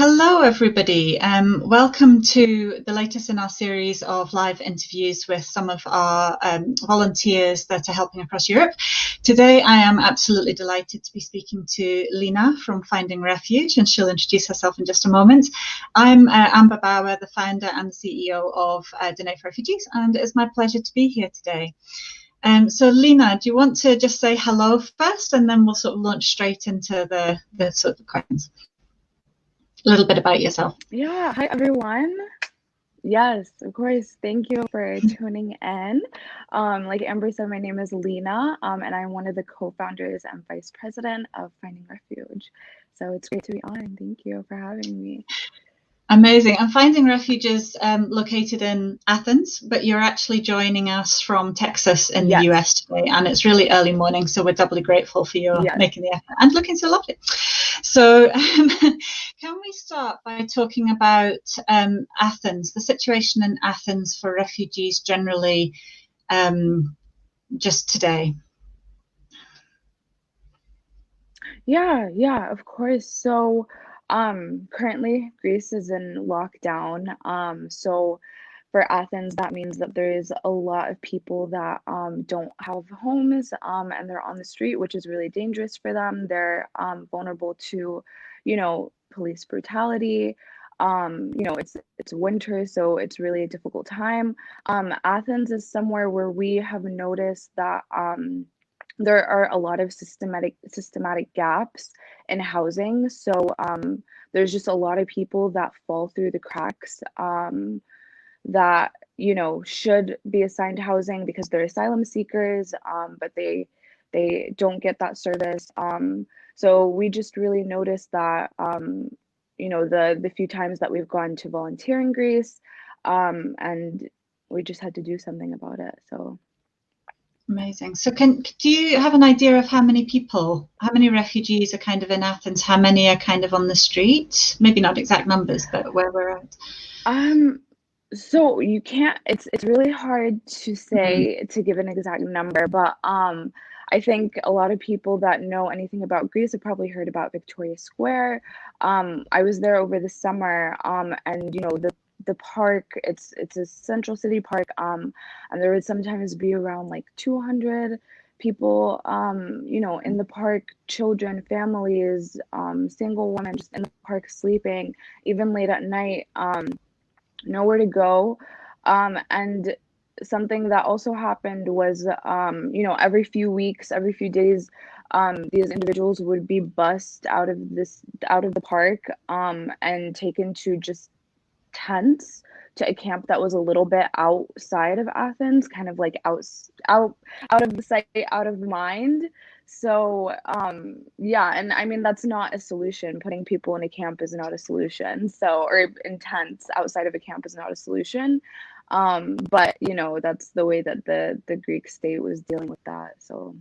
Hello, everybody. Welcome to the latest in our series of live interviews with some of our volunteers that are helping across Europe. Today, I am absolutely delighted to be speaking to Lena from Finding Refuge, and she'll introduce herself in just a moment. I'm Amber Bauer, the founder and the CEO of NGO for Refugees, and it's my pleasure to be here today. So Lena, do you want to just say hello first, and then we'll sort of launch straight into the sort of questions? A little bit about yourself. Yeah, hi everyone. Yes, of course. Thank you for tuning in. Like Amber said, my name is Lena, and I'm one of the co-founders and vice president of Finding Refuge. So it's great to be on. Thank you for having me. Amazing. And Finding Refuge is located in Athens, but you're actually joining us from Texas in the US today, and it's really early morning, so we're doubly grateful for your making the effort and looking so lovely. So can we start by talking about Athens, the situation in Athens for refugees generally just today? Yeah, of course. So currently Greece is in lockdown. So for Athens, that means that there's a lot of people that don't have homes and they're on the street, which is really dangerous for them. They're vulnerable to, police brutality. It's winter, so it's really a difficult time. Athens is somewhere where we have noticed that there are a lot of systematic gaps in housing. So there's just a lot of people that fall through the cracks that should be assigned housing because they're asylum seekers, but they don't get that service. So we just really noticed that the few times that we've gone to volunteer in Greece, and we just had to do something about it. So. Amazing. So do you have an idea of how many refugees are kind of in Athens? How many are kind of on the street? Maybe not exact numbers, but where we're at. So you can't, it's really hard to say, to give an exact number, but I think a lot of people that know anything about Greece have probably heard about Victoria Square. I was there over the summer, and the park, it's a central city park, and there would sometimes be around like 200 people in the park, children, families, single women just in the park sleeping, even late at night, nowhere to go. And something that also happened was every few weeks, every few days, these individuals would be bussed out of the park and taken to just tents, to a camp that was a little bit outside of Athens, kind of like out of the sight, out of mind. So and I mean, that's not a solution. Putting people in a camp is not a solution. So, or in tents outside of a camp is not a solution. But that's the way that the Greek state was dealing with that. So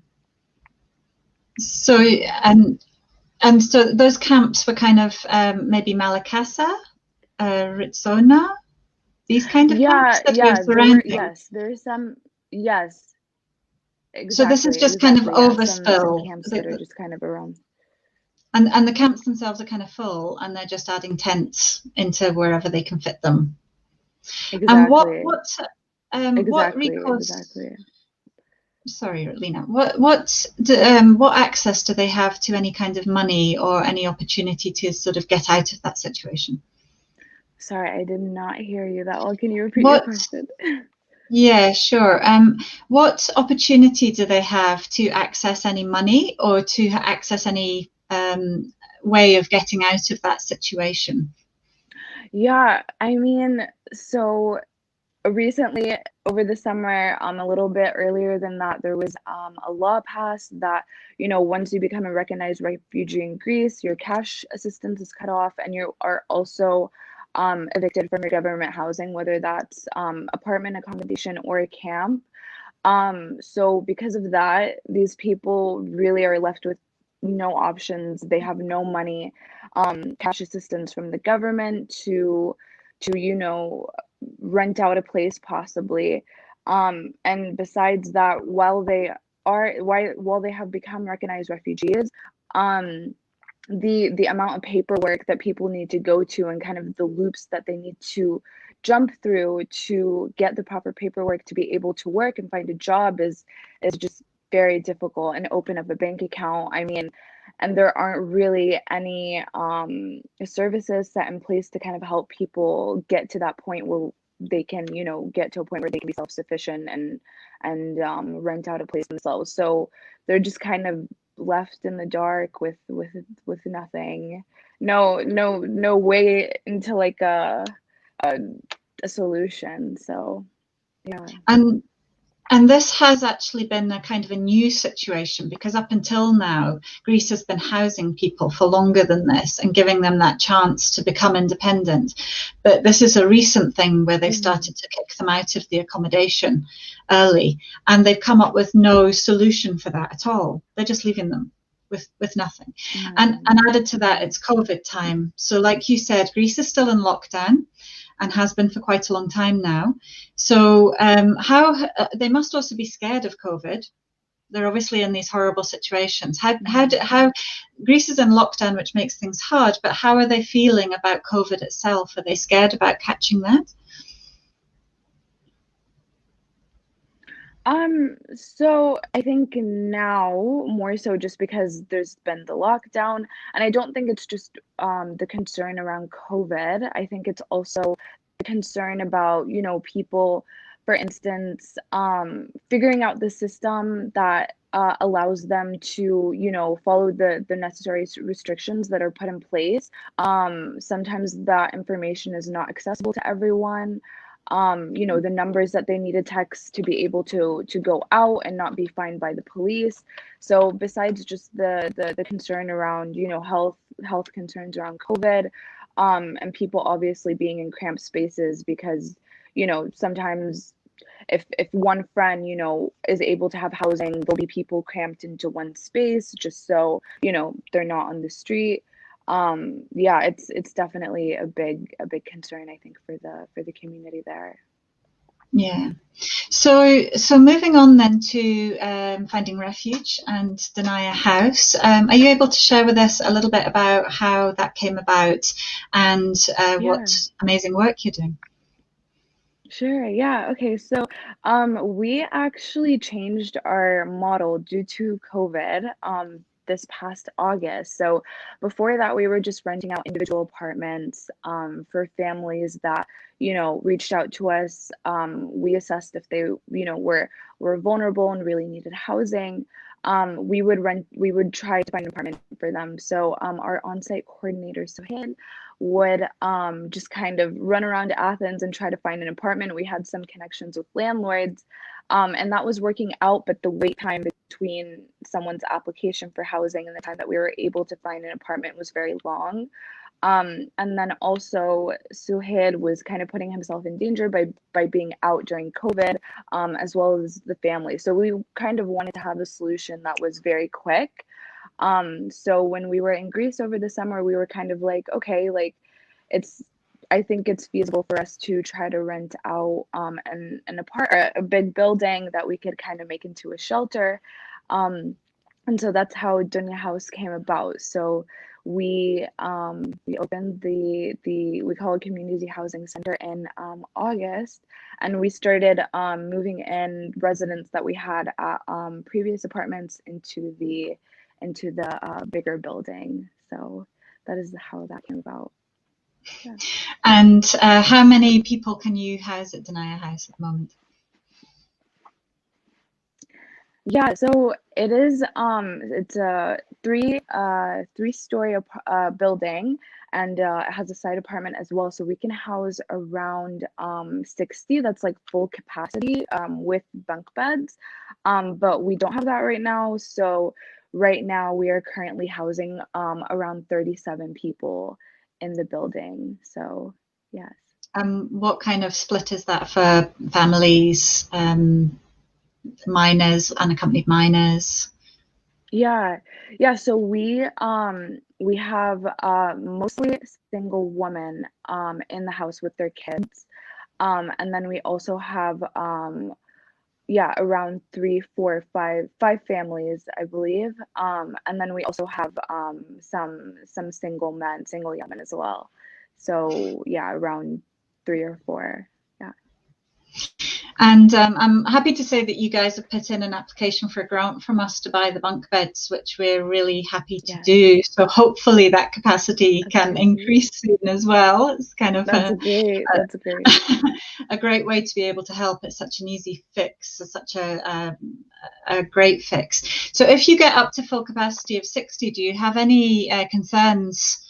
and so those camps were kind of maybe Malakasa, Ritsona, these kind of camps that were surrounding. There's some. Yes, exactly. So this is just kind of overspill. Some camps that are just kind of around. And the camps themselves are kind of full, and they're just adding tents into wherever they can fit them. Exactly. And what recourse? Exactly. Sorry, Lena. What access do they have to any kind of money or any opportunity to sort of get out of that situation? Sorry, I did not hear you that well. Can you repeat your question? Yeah, sure. What opportunity do they have to access any money or to access any way of getting out of that situation? Yeah, I mean, so recently over the summer, a little bit earlier than that, there was a law passed that, once you become a recognized refugee in Greece, your cash assistance is cut off and you are also evicted from your government housing, whether that's apartment accommodation or a camp. So because of that, these people really are left with no options. They have no money, cash assistance from the government to rent out a place possibly. And besides that, while they have become recognized refugees, the amount of paperwork that people need to go to and kind of the loops that they need to jump through to get the proper paperwork to be able to work and find a job is just very difficult, and open up a bank account. I mean, and there aren't really any services set in place to kind of help people get to that point where they can, you know, get to a point where they can be self-sufficient and rent out a place themselves. So they're just kind of left in the dark with nothing, no way into like a, a solution. So yeah. And And this has actually been a kind of a new situation, because up until now, Greece has been housing people for longer than this and giving them that chance to become independent. But this is a recent thing where they started to kick them out of the accommodation early, and they've come up with no solution for that at all. They're just leaving them with nothing. And added to that, it's COVID time. So like you said, Greece is still in lockdown and has been for quite a long time now. So how they must also be scared of COVID. They're obviously in these horrible situations. How Greece is in lockdown, which makes things hard, but how are they feeling about COVID itself? Are they scared about catching that? So I think now more so just because there's been the lockdown, and I don't think it's just the concern around COVID. I think it's also the concern about, you know, people, for instance, figuring out the system that allows them to, you know, follow the necessary restrictions that are put in place. Sometimes that information is not accessible to everyone. You know, the numbers that they need to text to be able to go out and not be fined by the police. So besides just the concern around, you know, health concerns around COVID, and people obviously being in cramped spaces because, you know, sometimes if one friend, you know, is able to have housing, there'll be people cramped into one space just so, you know, they're not on the street. Yeah, it's definitely a big concern, I think, for the community there. Yeah. So moving on then to Finding Refuge and Deny a House. Are you able to share with us a little bit about how that came about and what amazing work you're doing? Sure, yeah. Okay, so we actually changed our model due to COVID this past August. So before that, we were just renting out individual apartments for families that, you know, reached out to us. We assessed if they, you know, were vulnerable and really needed housing. We would try to find an apartment for them. So our on-site coordinator, Sohail, would just kind of run around Athens and try to find an apartment. We had some connections with landlords, and that was working out, but the wait time between someone's application for housing and the time that we were able to find an apartment was very long. And then also Suhaid was kind of putting himself in danger by being out during COVID, as well as the family. So we kind of wanted to have a solution that was very quick. So when we were in Greece over the summer, we were kind of like, okay, like it's, I think it's feasible for us to try to rent out a big building that we could kind of make into a shelter. And so that's how Dunya House came about. So we opened we call it Community Housing Center in August, and we started moving in residents that we had at previous apartments into the bigger building. So that is how that came about. Yeah. And how many people can you house at Deny a House at the moment? Yeah, so it is it's a three-story building, and it has a side apartment as well, so we can house around 60. That's like full capacity with bunk beds. But we don't have that right now, so right now we are currently housing around 37 people in the building. So yes. What kind of split is that for families, minors, unaccompanied minors? Yeah, so we have mostly single women in the house with their kids. And then we also have yeah, around three, four, five families, I believe. And then we also have some single men, single young men as well. So yeah, around three or four. Yeah. And I'm happy to say that you guys have put in an application for a grant from us to buy the bunk beds, which we're really happy to Yes, do. So hopefully that capacity that's can great. increase soon as well. It's kind of That's great. That's great. a great way to be able to help. It's such an easy fix, such a great fix. So if you get up to full capacity of 60, do you have any concerns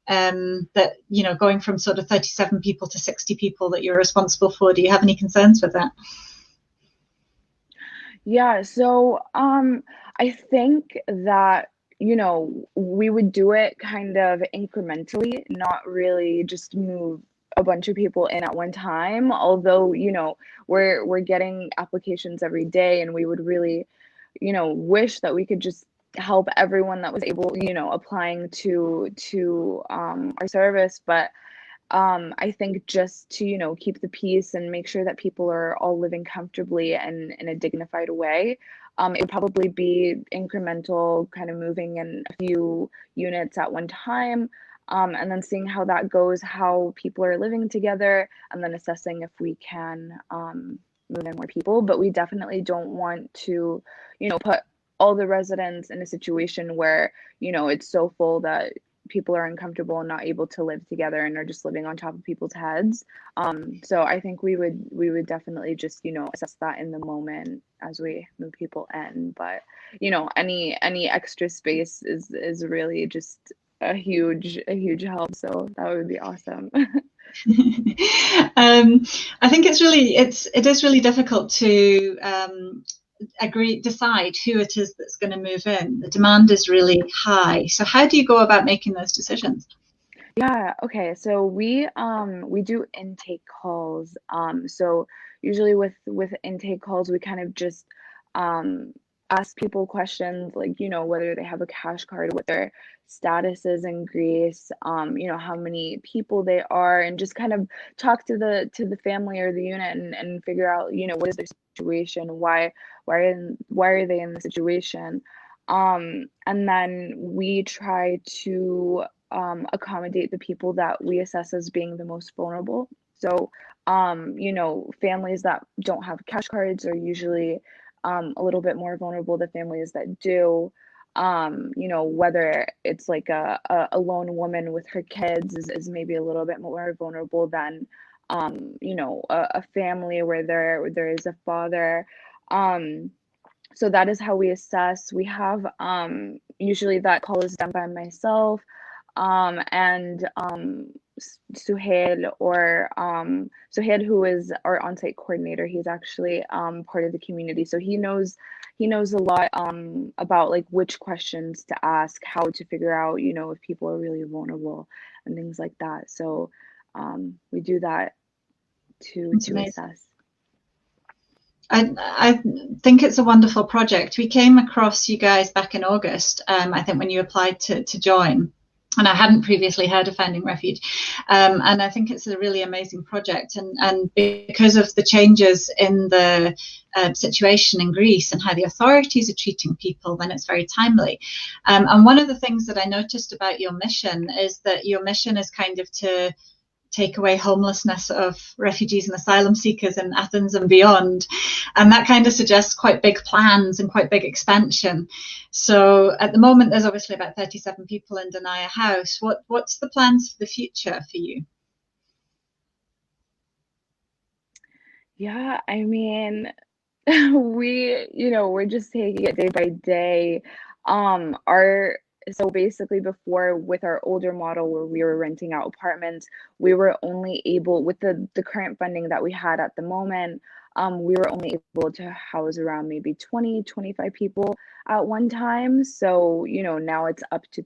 that, you know, going from sort of 37 people to 60 people that you're responsible for? Do you have any concerns with that? Yeah, so I think that, we would do it kind of incrementally, not really just move a bunch of people in at one time. Although, we're getting applications every day, and we would really, wish that we could just help everyone that was able, applying to our service. But I think just to, keep the peace and make sure that people are all living comfortably and in a dignified way, it would probably be incremental, kind of moving in a few units at one time, and then seeing how that goes, how people are living together, and then assessing if we can move in more people. But we definitely don't want to, put all the residents in a situation where, it's so full that people are uncomfortable and not able to live together and are just living on top of people's heads. So I think we would definitely just, assess that in the moment as we move people in. But any extra space is really just a huge help. So that would be awesome. I think it is really difficult to decide who it is that's going to move in. The demand is really high. So how do you go about making those decisions? Yeah, okay. So we do intake calls. So usually with intake calls we kind of just um ask people questions like, whether they have a cash card, what their status is in Greece, how many people they are, and just kind of talk to the family or the unit and figure out, what is their situation, why are they in the situation. And then we try to accommodate the people that we assess as being the most vulnerable. So, families that don't have cash cards are usually a little bit more vulnerable. The families that do, whether it's like a lone woman with her kids is maybe a little bit more vulnerable than, a family where there is a father. Um, so that is how we assess. We have usually that call is done by myself, and Suhail, or Suhail, who is our on-site coordinator. He's actually part of the community, so he knows a lot about like which questions to ask, how to figure out, if people are really vulnerable and things like that. So we do that It's to amazing. assess. I think it's a wonderful project. We came across you guys back in August, I think, when you applied to join. And I hadn't previously heard of Finding Refuge. And I think it's a really amazing project. And because of the changes in the situation in Greece and how the authorities are treating people, then it's very timely. And one of the things that I noticed about your mission is that your mission is kind of to take away homelessness of refugees and asylum seekers in Athens and beyond. And that kind of suggests quite big plans and quite big expansion. So at the moment, there's obviously about 37 people in Denia House. What's the plans for the future for you? Yeah, I mean, we're just taking it day by day. Our So basically before, with our older model where we were renting out apartments, we were only able, with the current funding that we had at the moment, we were only able to house around maybe 20, 25 people at one time. So, now it's up to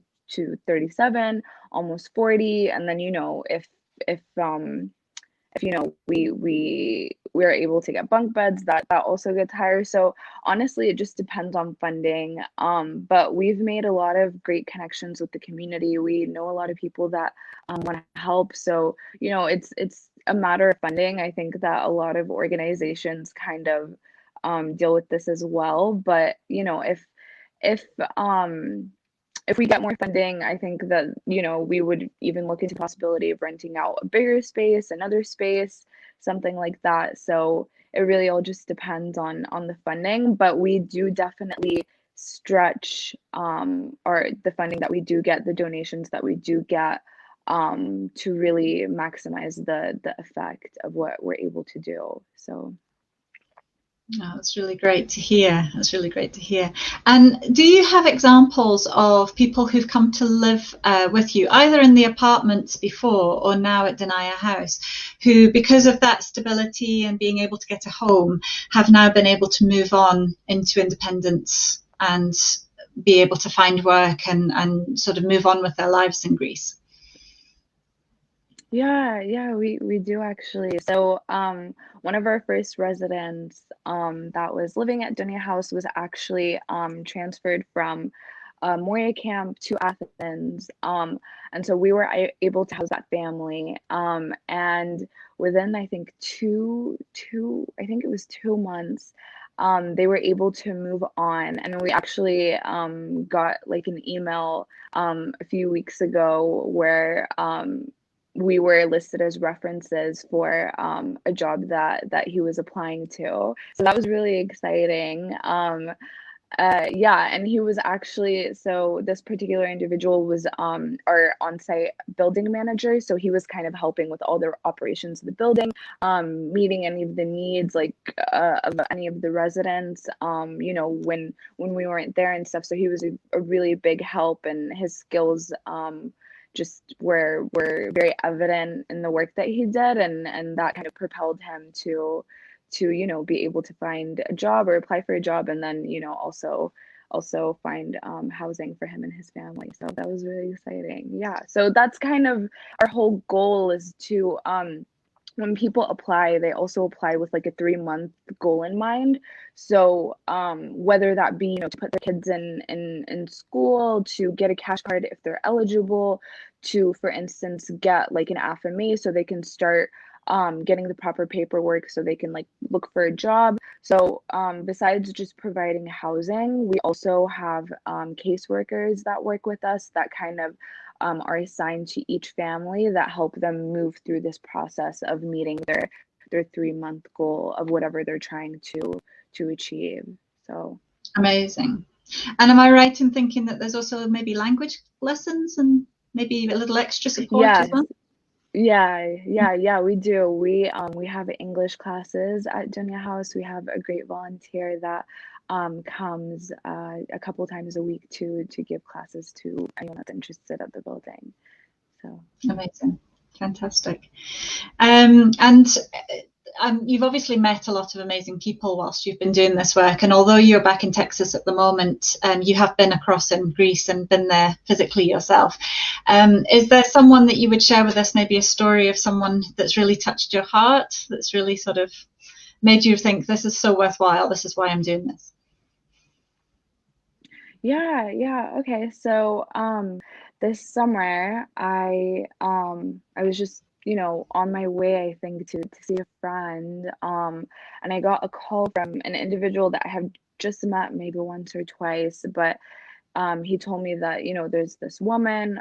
37, almost 40. And then, if we're able to get bunk beds, that also gets higher. So honestly it just depends on funding, but we've made a lot of great connections with the community. We know a lot of people that want to help. So it's a matter of funding. I think that a lot of organizations kind of deal with this as well. But if if we get more funding, I think that, we would even look into the possibility of renting out a bigger space, another space, something like that. So it really all just depends on the funding, but we do definitely stretch or the funding that we do get, the donations that we do get, to really maximize the effect of what we're able to do. So Oh, that's really great to hear. That's really great to hear. And do you have examples of people who've come to live with you, either in the apartments before or now at Denia House, who, because of that stability and being able to get a home, have now been able to move on into independence and be able to find work and sort of move on with their lives in Greece? yeah, we do actually. So, one of our first residents that was living at Dunya House was actually transferred from Moria camp to Athens. And so we were able to house that family. And within, I think, I think it was 2 months, they were able to move on. And we actually got like an email a few weeks ago where we were listed as references for a job that he was applying to. So that was really exciting. Yeah, and he was actually, so this particular individual was our on-site building manager. So he was kind of helping with all the operations of the building, meeting any of the needs like of any of the residents, when we weren't there and stuff. So he was a really big help, and his skills just were very evident in the work that he did, and that kind of propelled him to be able to find a job or apply for a job, and then also find housing for him and his family. So that was really exciting. Yeah, so that's kind of our whole goal, is to when people apply, they also apply with like a 3-month goal in mind. So whether that be, to put their kids in school, to get a cash card if they're eligible, to, for instance, get like an FMA so they can start getting the proper paperwork so they can like look for a job. So besides just providing housing, we also have caseworkers that work with us that kind of are assigned to each family that help them move through this process of meeting their 3-month goal of whatever they're trying to achieve. So Amazing. And am I right in thinking that there's also maybe language lessons and maybe a little extra support as yes, well? yeah, we do. We have English classes at Dunya House. We have a great volunteer that comes a couple times a week to give classes to anyone that's interested at the building. So Amazing. Fantastic. And you've obviously met a lot of amazing people whilst you've been doing this work. And although you're back in Texas at the moment, you have been across in Greece and been there physically yourself. Is there someone that you would share with us, maybe a story of someone that's really touched your heart, that's really sort of made you think, this is so worthwhile, this is why I'm doing this? yeah, okay. So this summer I was just, on my way, I think, to see a friend. And I got a call from an individual that I have just met maybe once or twice, but he told me that, there's this woman,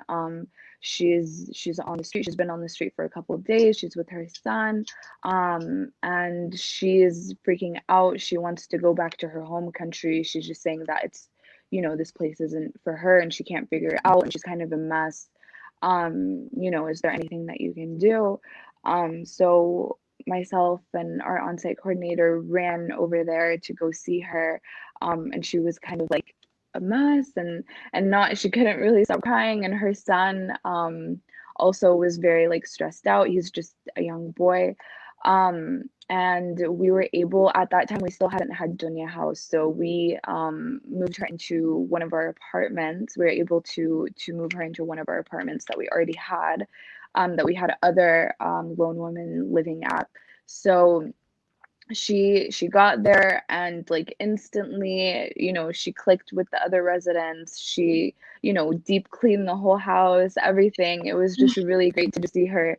she's on the street, she's been on the street for a couple of days, she's with her son, and she's freaking out. She wants to go back to her home country. She's just saying that it's, this place isn't for her and she can't figure it out and she's kind of a mess. Is there anything that you can do? So myself and our on-site coordinator ran over there to go see her, and she was kind of like a mess, and not, she couldn't really stop crying, and her son also was very like stressed out. He's just a young boy. And we were able, at that time we still hadn't had Dunya House, so we moved her into one of our apartments. We were able to move her into one of our apartments that we already had, that we had other lone women living at. So she got there, and like instantly, she clicked with the other residents. She, deep cleaned the whole house, everything. It was just really great to see her,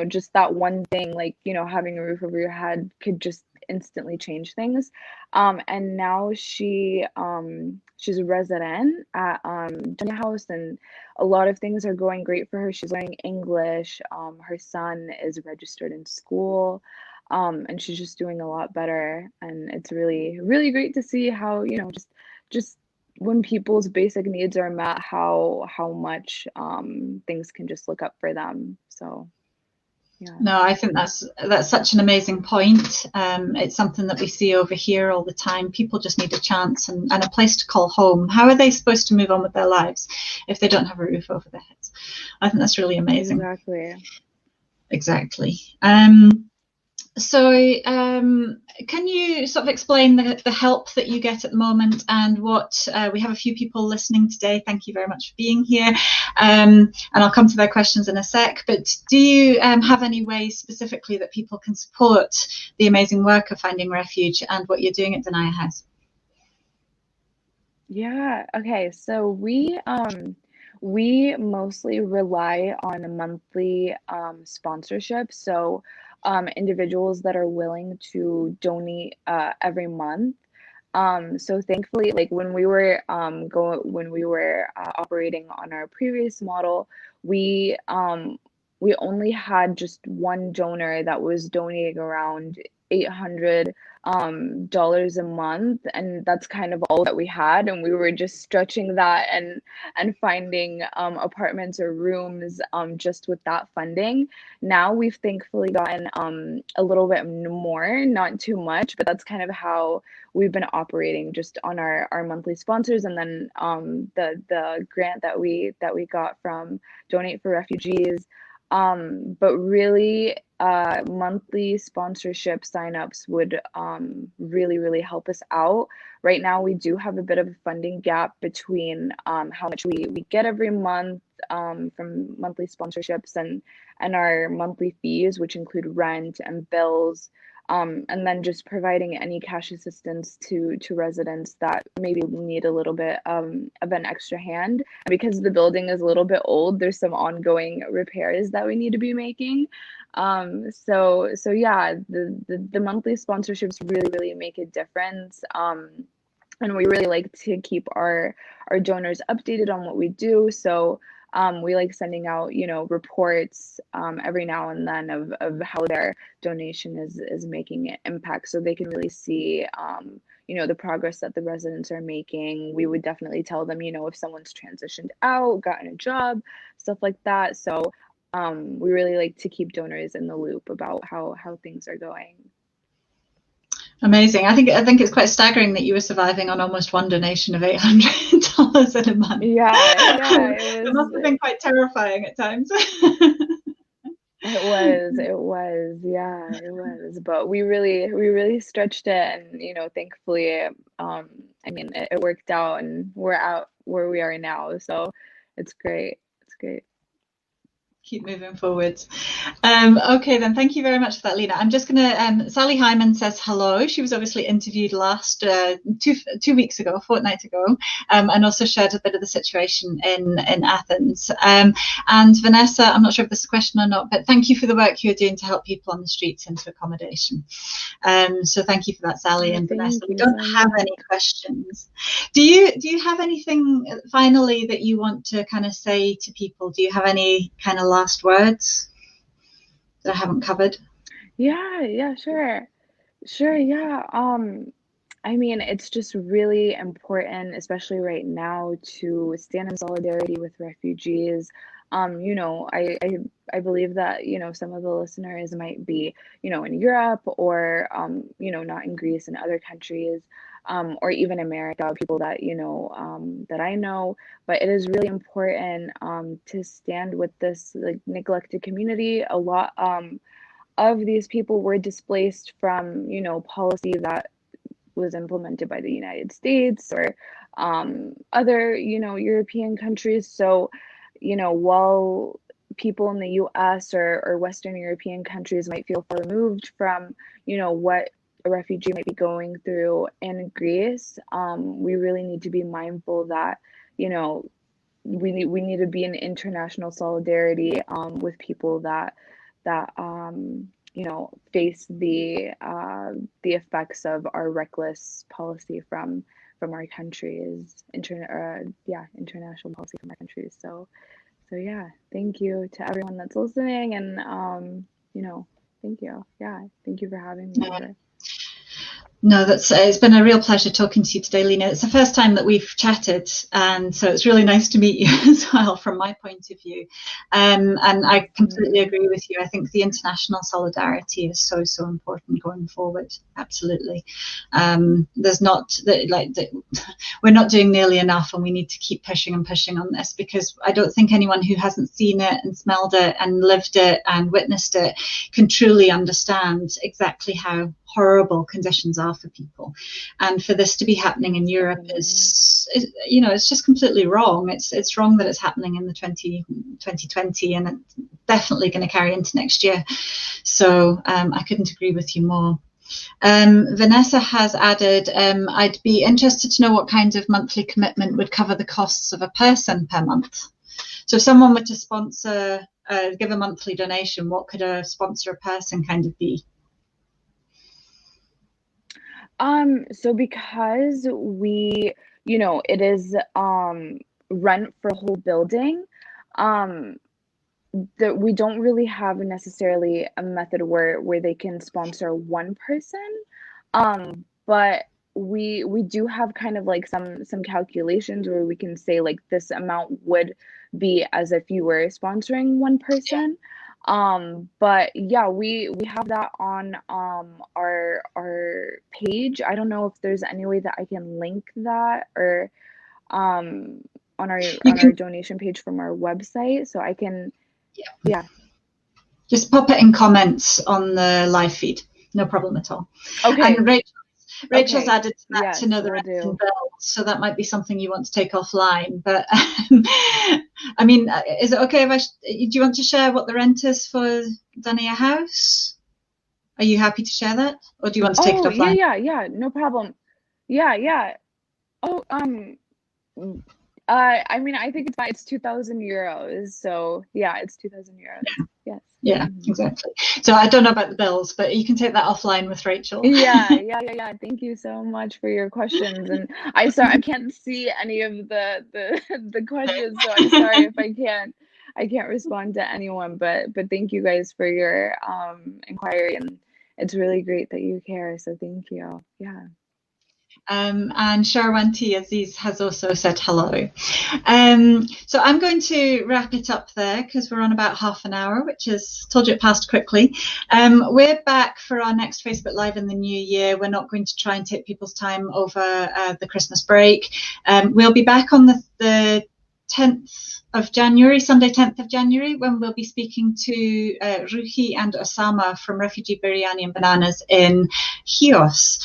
just that one thing, like, having a roof over your head could just instantly change things. And now she's a resident at Junior House, and a lot of things are going great for her. She's learning English. Her son is registered in school. And she's just doing a lot better, and it's really, really great to see how, just when people's basic needs are met, how much things can just look up for them. So yeah. No, I think that's such an amazing point. It's something that we see over here all the time. People just need a chance and a place to call home. How are they supposed to move on with their lives if they don't have a roof over their heads? I think that's really amazing. Exactly. So can you sort of explain the help that you get at the moment, and what we have a few people listening today. Thank you very much for being here, and I'll come to their questions in a sec, but do you have any ways specifically that people can support the amazing work of Finding Refuge and what you're doing at Denia House? Yeah, okay, so we mostly rely on a monthly sponsorship. So individuals that are willing to donate every month. So thankfully, like when we were operating on our previous model, we only had just one donor that was donating around $800 dollars a month, and that's kind of all that we had, and we were just stretching that and finding apartments or rooms just with that funding. Now we've thankfully gotten a little bit more, not too much, but that's kind of how we've been operating, just on our monthly sponsors, and then the grant that we got from Donate for Refugees. But really, monthly sponsorship signups would really, really help us out. Right now, we do have a bit of a funding gap between how much we get every month from monthly sponsorships and our monthly fees, which include rent and bills. And then just providing any cash assistance to residents that maybe need a little bit of an extra hand. Because the building is a little bit old, there's some ongoing repairs that we need to be making. So yeah, the monthly sponsorships really, really make a difference. And we really like to keep our donors updated on what we do. So we like sending out, reports every now and then of how their donation is making an impact, so they can really see, the progress that the residents are making. We would definitely tell them, if someone's transitioned out, gotten a job, stuff like that. So we really like to keep donors in the loop about how things are going. Amazing. I think it's quite staggering that you were surviving on almost one donation of $800 in a month. Yeah, it must have been quite terrifying at times. It was, yeah, it was. But we really stretched it, and thankfully, I mean, it worked out, and we're out where we are now. So it's great. It's great. Keep moving forwards. Okay, then thank you very much for that, Lena. I'm just going to, Sally Hyman says hello. She was obviously interviewed last 2 weeks ago, a fortnight ago, and also shared a bit of the situation in Athens. And Vanessa, I'm not sure if this is a question or not, but thank you for the work you're doing to help people on the streets into accommodation. So thank you for that, Sally and Vanessa. We don't have any questions. Do you have anything finally that you want to kind of say to people? Do you have any kind of last words that I haven't covered? Yeah, sure, yeah. I mean, it's just really important, especially right now, to stand in solidarity with refugees. I believe that, some of the listeners might be, in Europe, or, not in Greece, and other countries, or even America, people that, that I know. But it is really important to stand with this, like, neglected community. A lot of these people were displaced from, policy that was implemented by the United States, or other, European countries. So, while people in the US or Western European countries might feel far removed from, what a refugee might be going through in Greece, we really need to be mindful that, we need to be in international solidarity with people that face the effects of our reckless policy from our countries, international policy from our countries. So yeah, thank you to everyone that's listening, and thank you. Yeah, thank you for having me over. No, it's been a real pleasure talking to you today, Lena. It's the first time that we've chatted, and so it's really nice to meet you as well from my point of view. And I completely agree with you. I think the international solidarity is so important going forward. Absolutely. There's not we're not doing nearly enough, and we need to keep pushing and pushing on this, because I don't think anyone who hasn't seen it and smelled it and lived it and witnessed it can truly understand exactly how horrible conditions are for people. And for this to be happening in Europe is it's just completely wrong. It's wrong that it's happening in the 2020, and it's definitely going to carry into next year. So I couldn't agree with you more. Vanessa has added, I'd be interested to know what kind of monthly commitment would cover the costs of a person per month. So if someone were to sponsor, give a monthly donation, what could a sponsor a person kind of be? So because we, it is rent for a whole building, that we don't really have necessarily a method where they can sponsor one person. But we do have kind of like some calculations where we can say like this amount would be as if you were sponsoring one person. But yeah, we have that on our page. I don't know if there's any way that I can link that, or on our donation page from our website, so I can just pop it in comments on the live feed, no problem at all. Okay. And Rachel's added to that, to know the rent and bills, so that might be something you want to take offline. But I mean, is it okay if do you want to share what the rent is for Dania House? Are you happy to share that, or do you want to take it offline? Yeah, no problem. Yeah. Oh, I mean, I think it's fine. It's 2,000 euros. So yeah, it's 2,000 euros. Yes. Yeah, exactly. So I don't know about the bills, but you can take that offline with Rachel. Yeah. Thank you so much for your questions. And I can't see any of the questions, so I'm sorry if I can't respond to anyone. But thank you guys for your inquiry, and it's really great that you care. So thank you. Yeah. And Sharwanti Aziz has also said hello. So I'm going to wrap it up there, because we're on about half an hour, which is, told you it passed quickly. We're back for our next Facebook Live in the new year. We're not going to try and take people's time over the Christmas break. We'll be back on the 10th of January, Sunday 10th of January, when we'll be speaking to Ruhi and Osama from Refugee Biryani and Bananas in Chios.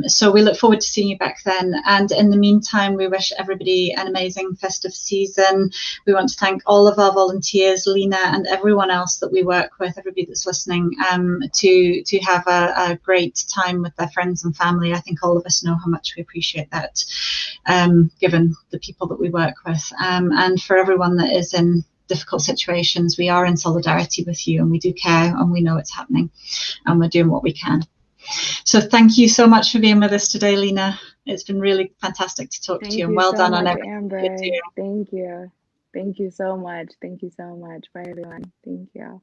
So we look forward to seeing you back then. And in the meantime, we wish everybody an amazing festive season. We want to thank all of our volunteers, Lena, and everyone else that we work with, everybody that's listening, to have a great time with their friends and family. I think all of us know how much we appreciate that, given the people that we work with. And for everyone that is in difficult situations, we are in solidarity with you, and we do care, and we know it's happening, and we're doing what we can. So thank you so much for being with us today, Lena. It's been really fantastic to talk to you, and well done on everything. Amber. Thank you. Thank you so much. Thank you so much. Bye, everyone. Thank you.